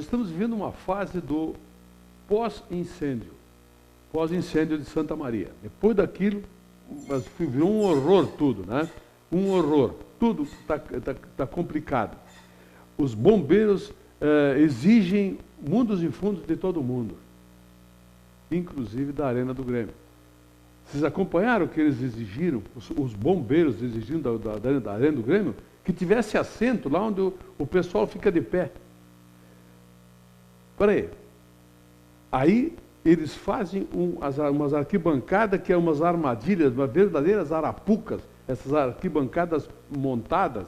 estamos vivendo uma fase do pós-incêndio de Santa Maria. Depois daquilo, virou um horror tudo, né? Um horror. Tudo tá complicado. Os bombeiros exigem mundos e fundos de todo mundo, inclusive da Arena do Grêmio. Vocês acompanharam o que eles exigiram, os bombeiros exigindo da Arena do Grêmio? Que tivesse assento lá onde o pessoal fica de pé. Peraí. Aí eles fazem umas arquibancadas que é umas armadilhas, umas verdadeiras arapucas, essas arquibancadas montadas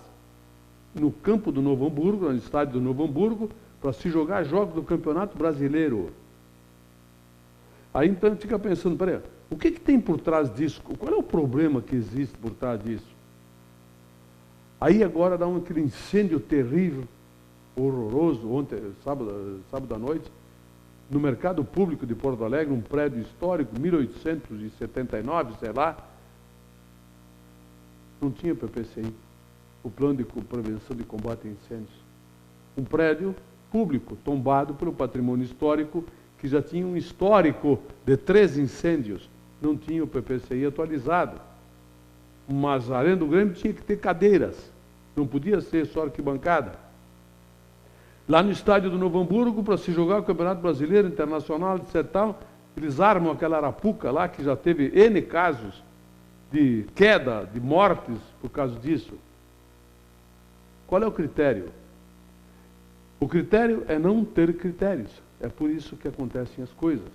no campo do Novo Hamburgo, no estádio do Novo Hamburgo, para se jogar jogos do Campeonato Brasileiro. Aí então a gente fica pensando, peraí, o que tem por trás disso? Qual é o problema que existe por trás disso? Aí agora dá aquele incêndio terrível, horroroso, ontem, sábado à noite, no Mercado Público de Porto Alegre, um prédio histórico, 1879, sei lá, não tinha PPCI, o Plano de Prevenção de Combate a Incêndios. Um prédio público, tombado pelo patrimônio histórico, que já tinha um histórico de 3 incêndios, não tinha o PPCI atualizado. Mas a Arena do Grêmio tinha que ter cadeiras, não podia ser só arquibancada. Lá no estádio do Novo Hamburgo, para se jogar o Campeonato Brasileiro, Internacional, etc. Tal, eles armam aquela arapuca lá, que já teve N casos de queda, de mortes por causa disso. Qual é o critério? O critério é não ter critérios. É por isso que acontecem as coisas.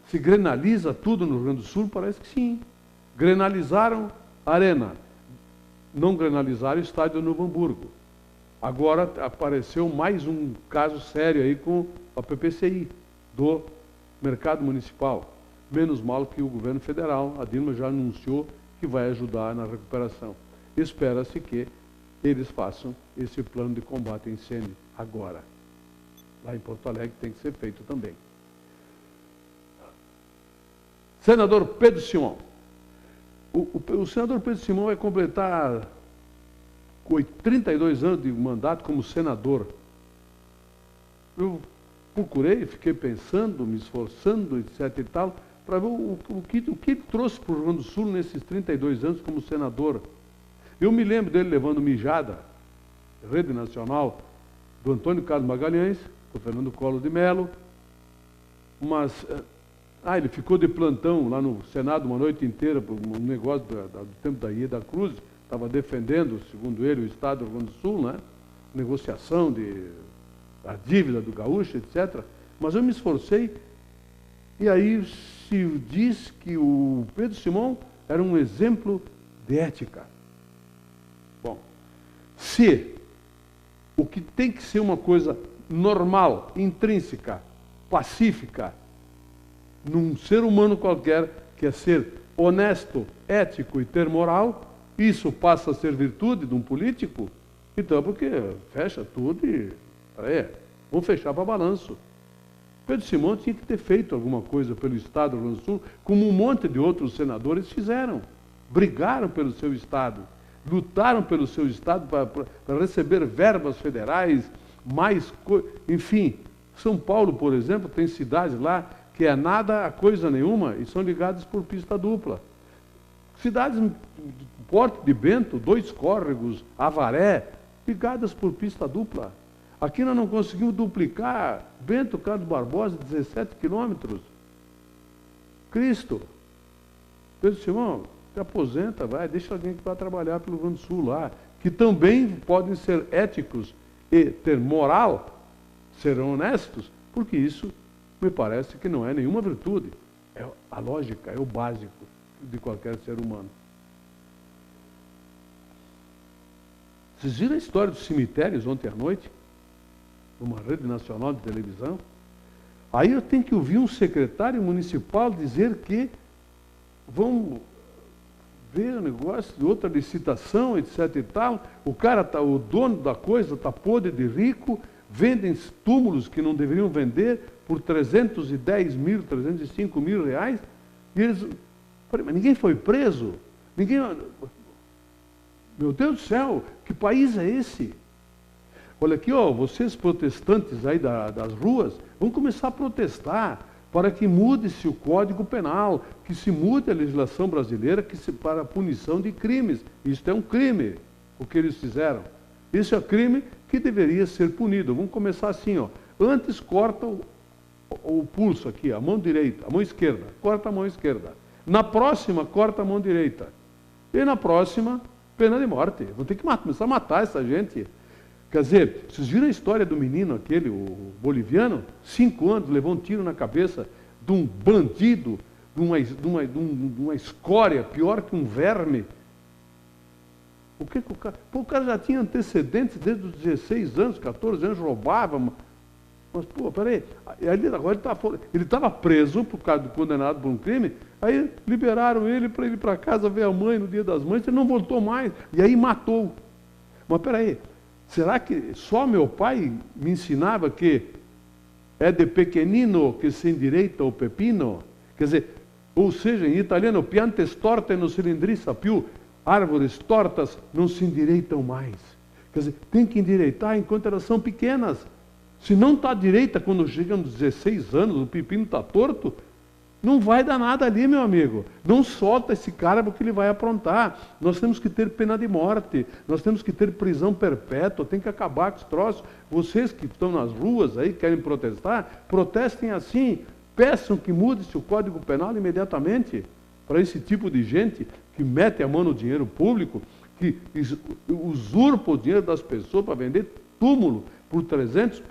Se grenaliza tudo no Rio Grande do Sul? Parece que sim. Grenalizaram a Arena. Não grenalizaram o estádio do Novo Hamburgo. Agora apareceu mais um caso sério aí com a PPCI do mercado municipal. Menos mal que o governo federal, a Dilma já anunciou que vai ajudar na recuperação. Espera-se que eles façam esse plano de combate a incêndio agora. Lá em Porto Alegre tem que ser feito também. Senador Pedro Simão. O senador Pedro Simão vai completar 32 anos de mandato como senador. Eu procurei, fiquei pensando, me esforçando, etc. e tal, para ver o que ele trouxe para o Rio Grande do Sul nesses 32 anos como senador. Eu me lembro dele levando mijada, Rede Nacional, do Antônio Carlos Magalhães, do Fernando Collor de Mello, mas ele ficou de plantão lá no Senado uma noite inteira, por um negócio do tempo da Ieda Cruz, estava defendendo, segundo ele, o Estado do Rio Grande do Sul, né? Negociação da dívida do gaúcho, etc. Mas eu me esforcei, e aí se diz que o Pedro Simão era um exemplo de ética. Bom, se o que tem que ser uma coisa normal, intrínseca, pacífica, num ser humano qualquer, que é ser honesto, ético e ter moral, isso passa a ser virtude de um político, então porque fecha tudo e... vamos fechar para balanço. Pedro Simão tinha que ter feito alguma coisa pelo Estado do Rio Grande do Sul, como um monte de outros senadores fizeram. Brigaram pelo seu Estado, lutaram pelo seu Estado para receber verbas federais, enfim. São Paulo, por exemplo, tem cidades lá que é nada a coisa nenhuma e são ligadas por pista dupla. Cidades de Porto de Bento, 2 córregos, Avaré, ligadas por pista dupla. Aqui nós não conseguimos duplicar Bento Carlos Barbosa, 17 quilômetros. Cristo. Pedro Simão, se aposenta, deixa alguém que vai trabalhar pelo Rio Grande do Sul lá, que também podem ser éticos e ter moral, serão honestos, porque isso me parece que não é nenhuma virtude. É a lógica, é o básico de qualquer ser humano. Vocês viram a história dos cemitérios ontem à noite? Numa rede nacional de televisão? Aí eu tenho que ouvir um secretário municipal dizer que vão ver o negócio de outra licitação, etc. e tal. O dono da coisa está podre de rico, vendem túmulos que não deveriam vender por 310 mil, 305 mil reais, e eles... Mas ninguém foi preso? Meu Deus do céu, que país é esse? olha aqui, ó, vocês protestantes aí das ruas, vão começar a protestar para que mude-se o Código Penal, que se mude a legislação brasileira para a punição de crimes. Isso é um crime, o que eles fizeram. Isso é crime que deveria ser punido. Vamos começar assim, ó. Antes corta o pulso aqui, a mão direita, a mão esquerda, corta a mão esquerda. Na próxima, corta a mão direita. E na próxima, pena de morte. Vão ter que começar a matar essa gente. Quer dizer, vocês viram a história do menino aquele, o boliviano? 5 anos, levou um tiro na cabeça de um bandido, de uma escória, pior que um verme. O que o cara... Pô, o cara já tinha antecedentes desde os 16 anos, 14 anos, roubava. Mas, pô, peraí, agora ele estava preso por causa do condenado por um crime, aí liberaram ele para ir para casa ver a mãe no Dia das Mães, ele não voltou mais, e aí matou. Mas peraí, será que só meu pai me ensinava que é de pequenino que se endireita o pepino? Quer dizer, ou seja, em italiano, piantes torte non si indirizzano più, árvores tortas não se endireitam mais. Quer dizer, tem que endireitar enquanto elas são pequenas. Se não está direita quando chegam aos 16 anos, o pepino está torto, não vai dar nada ali, meu amigo. Não solta esse cara porque ele vai aprontar. Nós temos que ter pena de morte, nós temos que ter prisão perpétua, tem que acabar com os troços. Vocês que estão nas ruas aí, querem protestar, protestem assim, peçam que mude-se o Código Penal imediatamente para esse tipo de gente que mete a mão no dinheiro público, que usurpa o dinheiro das pessoas para vender túmulo por 300...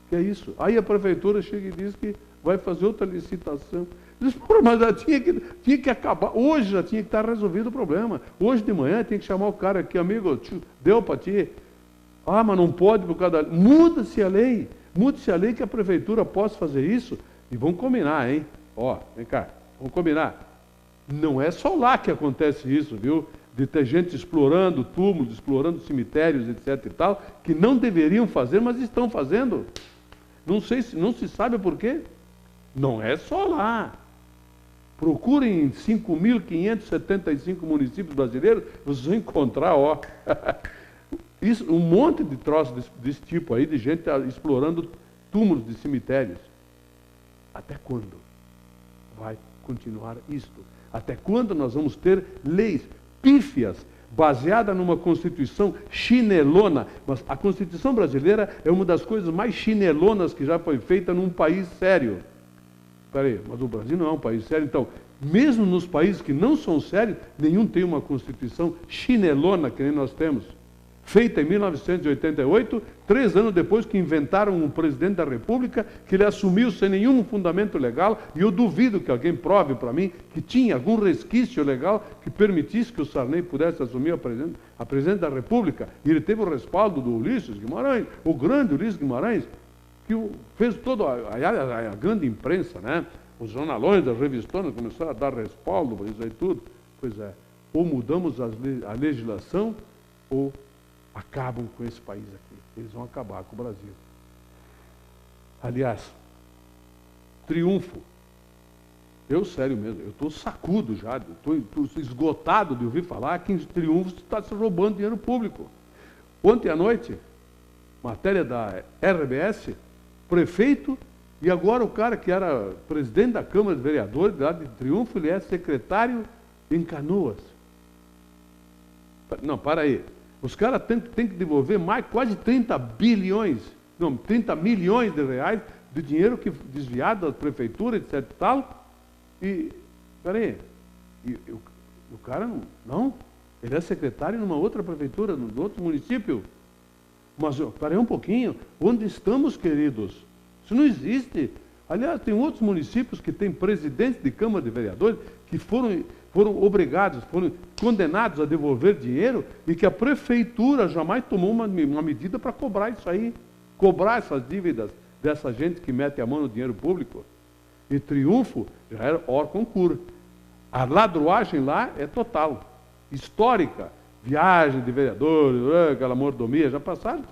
Que é isso? Aí a prefeitura chega e diz que vai fazer outra licitação. Diz, mas já tinha que acabar. Hoje já tinha que estar resolvido o problema. Hoje de manhã tem que chamar o cara aqui, amigo, deu para ti. Ah, mas não pode por causa da... Muda-se a lei. Muda-se a lei que a prefeitura possa fazer isso. E vamos combinar, hein? Ó, vem cá, vamos combinar. Não é só lá que acontece isso, viu? De ter gente explorando túmulos, explorando cemitérios, etc. e tal, que não deveriam fazer, mas estão fazendo. Não sei se não se sabe por quê. Não é só lá. Procurem em 5.575 municípios brasileiros, vocês vão encontrar, ó, isso, um monte de troços desse tipo aí, de gente explorando túmulos de cemitérios. Até quando vai continuar isto? Até quando nós vamos ter leis pífias, baseada numa Constituição chinelona? Mas a Constituição brasileira é uma das coisas mais chinelonas que já foi feita num país sério. Peraí, mas o Brasil não é um país sério, então, mesmo nos países que não são sérios, nenhum tem uma Constituição chinelona que nem nós temos. Feita em 1988, 3 anos depois que inventaram um presidente da República, que ele assumiu sem nenhum fundamento legal, e eu duvido que alguém prove para mim que tinha algum resquício legal que permitisse que o Sarney pudesse assumir a presidência da República. E ele teve o respaldo do Ulisses Guimarães, o grande Ulisses Guimarães, que fez toda a grande imprensa, né? Os jornalões, as revistonas começaram a dar respaldo para isso aí tudo. Pois é, ou mudamos a legislação, ou acabam com esse país aqui. Eles vão acabar com o Brasil. Aliás, triunfo. Eu, sério mesmo, eu estou sacudo já, estou esgotado de ouvir falar que em triunfo está se roubando dinheiro público. Ontem à noite, matéria da RBS, prefeito, e agora o cara que era presidente da Câmara de Vereadores, lá de Triunfo, ele é secretário em Canoas. Não, para aí. Os caras têm que devolver quase 30 milhões de reais de dinheiro que desviado da prefeitura, etc e tal. E, peraí, o cara não, ele é secretário numa outra prefeitura, num outro município. Mas, peraí um pouquinho, onde estamos, queridos? Isso não existe. Aliás, tem outros municípios que têm presidentes de Câmara de Vereadores que foram obrigados, foram condenados a devolver dinheiro e que a prefeitura jamais tomou uma medida para cobrar isso aí, cobrar essas dívidas dessa gente que mete a mão no dinheiro público. E Triunfo já era hors concours. A ladruagem lá é total, histórica. Viagem de vereadores, aquela mordomia, já passaram,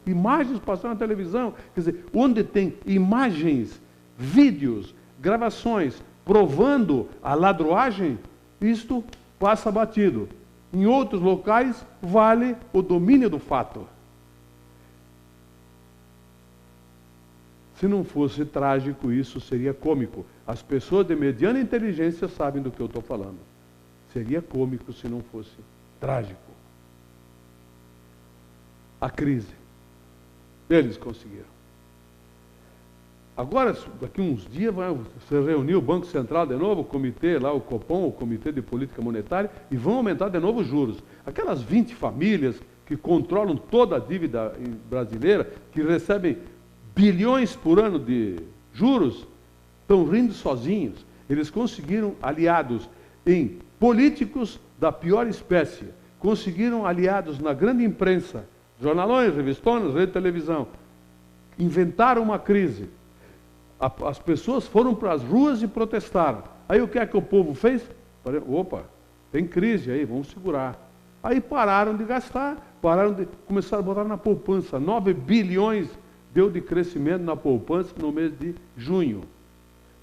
imagens passaram na televisão. Quer dizer, onde tem imagens, vídeos, gravações provando a ladruagem, isto passa batido. Em outros locais, vale o domínio do fato. Se não fosse trágico, isso seria cômico. As pessoas de mediana inteligência sabem do que eu estou falando. Seria cômico se não fosse trágico. A crise. Eles conseguiram. Agora, daqui uns dias, vai se reunir o Banco Central de novo, o comitê lá, o Copom, o Comitê de Política Monetária, e vão aumentar de novo os juros. Aquelas 20 famílias que controlam toda a dívida brasileira, que recebem bilhões por ano de juros, estão rindo sozinhos. Eles conseguiram aliados em políticos da pior espécie, conseguiram aliados na grande imprensa, jornalões, revistonas, rede de televisão, inventaram uma crise. As pessoas foram para as ruas e protestaram. Aí o que é que o povo fez? Opa, tem crise aí, vamos segurar. Aí pararam de gastar, começaram a botar na poupança. 9 bilhões deu de crescimento na poupança no mês de junho.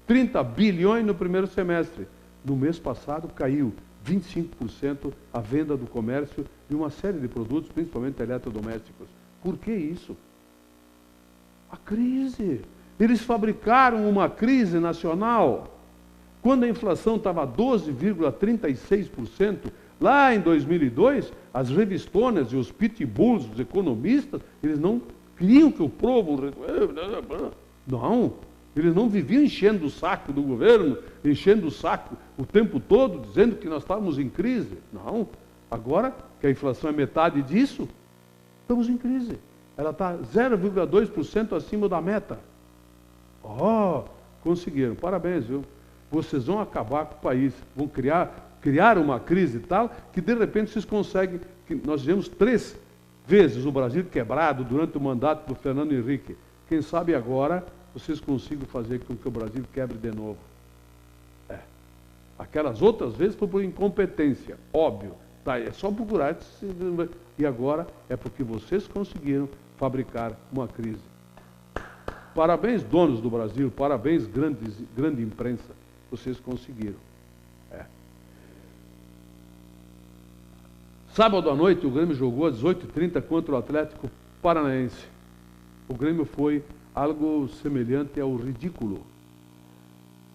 30 bilhões no primeiro semestre. No mês passado caiu 25% a venda do comércio de uma série de produtos, principalmente eletrodomésticos. Por que isso? A crise. Eles fabricaram uma crise nacional. Quando a inflação estava 12,36%, lá em 2002, as revistonas e os pitbulls, os economistas, eles não queriam que o povo... Não, eles não viviam enchendo o saco do governo, enchendo o saco o tempo todo, dizendo que nós estávamos em crise. Não, agora que a inflação é metade disso, estamos em crise. Ela está 0,2% acima da meta. Conseguiram, parabéns, viu? Vocês vão acabar com o país, vão criar uma crise tal, que de repente vocês conseguem, que nós tivemos 3 vezes o Brasil quebrado durante o mandato do Fernando Henrique. Quem sabe agora vocês consigam fazer com que o Brasil quebre de novo. Aquelas outras vezes foi por incompetência, óbvio. Tá, é só procurar. E agora é porque vocês conseguiram fabricar uma crise. Parabéns, donos do Brasil, parabéns, grande imprensa, vocês conseguiram. Sábado à noite, o Grêmio jogou às 18h30 contra o Atlético Paranaense. O Grêmio foi algo semelhante ao ridículo.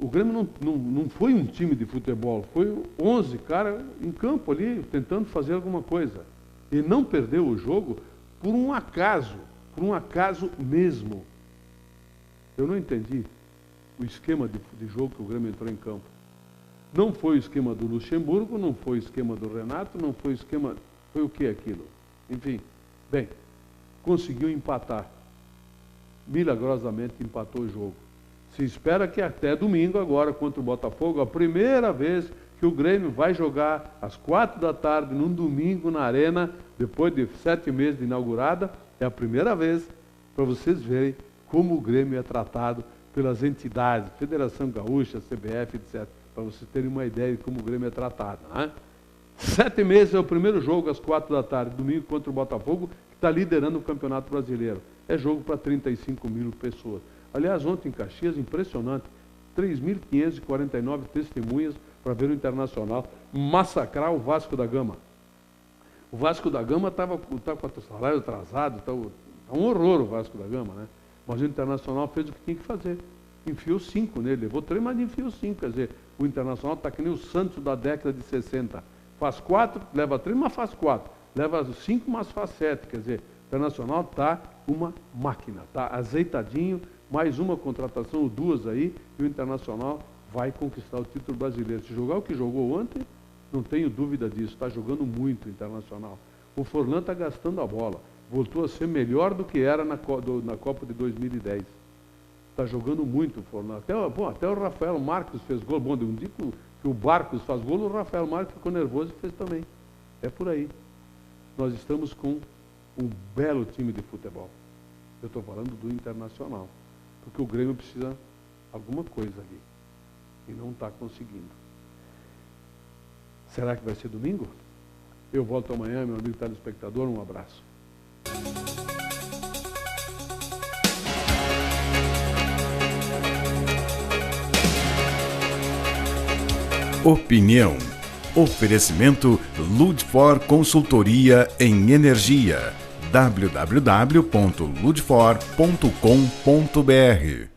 O Grêmio não foi um time de futebol, foi 11 caras em campo ali, tentando fazer alguma coisa. E não perdeu o jogo por um acaso mesmo. Eu não entendi o esquema de jogo que o Grêmio entrou em campo. Não foi o esquema do Luxemburgo, não foi o esquema do Renato, não foi o esquema... Foi o que aquilo? Enfim, bem, conseguiu empatar. Milagrosamente empatou o jogo. Se espera que até domingo agora, contra o Botafogo, a primeira vez que o Grêmio vai jogar às 4h, num domingo, na Arena, depois de 7 meses de inaugurada, é a primeira vez para vocês verem como o Grêmio é tratado pelas entidades, Federação Gaúcha, CBF, etc., para vocês terem uma ideia de como o Grêmio é tratado. Né? 7 meses é o primeiro jogo, às 4h, domingo, contra o Botafogo, que está liderando o Campeonato Brasileiro. É jogo para 35 mil pessoas. Aliás, ontem em Caxias, impressionante, 3.549 testemunhas para ver o Internacional massacrar o Vasco da Gama. O Vasco da Gama estava com o salário atrasado, está um horror o Vasco da Gama, né? Mas o Internacional fez o que tinha que fazer. Enfiou 5 nele, levou 3, mas enfiou 5. Quer dizer, o Internacional está que nem o Santos da década de 60. Faz 4, leva 3, mas faz 4. Leva 5, mas faz 7. Quer dizer, o Internacional está uma máquina, está azeitadinho, mais uma contratação, ou 2 aí, e o Internacional vai conquistar o título brasileiro. Se jogar o que jogou ontem, não tenho dúvida disso, está jogando muito o Internacional. O Forlan está gastando a bola. Voltou a ser melhor do que era na Copa de 2010. Está jogando muito o Forlan. Até o Rafael Marques fez gol. Bom, de um dia que o Barcos faz gol, o Rafael Marques ficou nervoso e fez também. É por aí. Nós estamos com um belo time de futebol. Eu estou falando do Internacional. Porque o Grêmio precisa de alguma coisa ali. E não está conseguindo. Será que vai ser domingo? Eu volto amanhã, meu amigo telespectador. Um abraço. Opinião. Oferecimento Ludfor Consultoria em Energia. www.ludfor.com.br.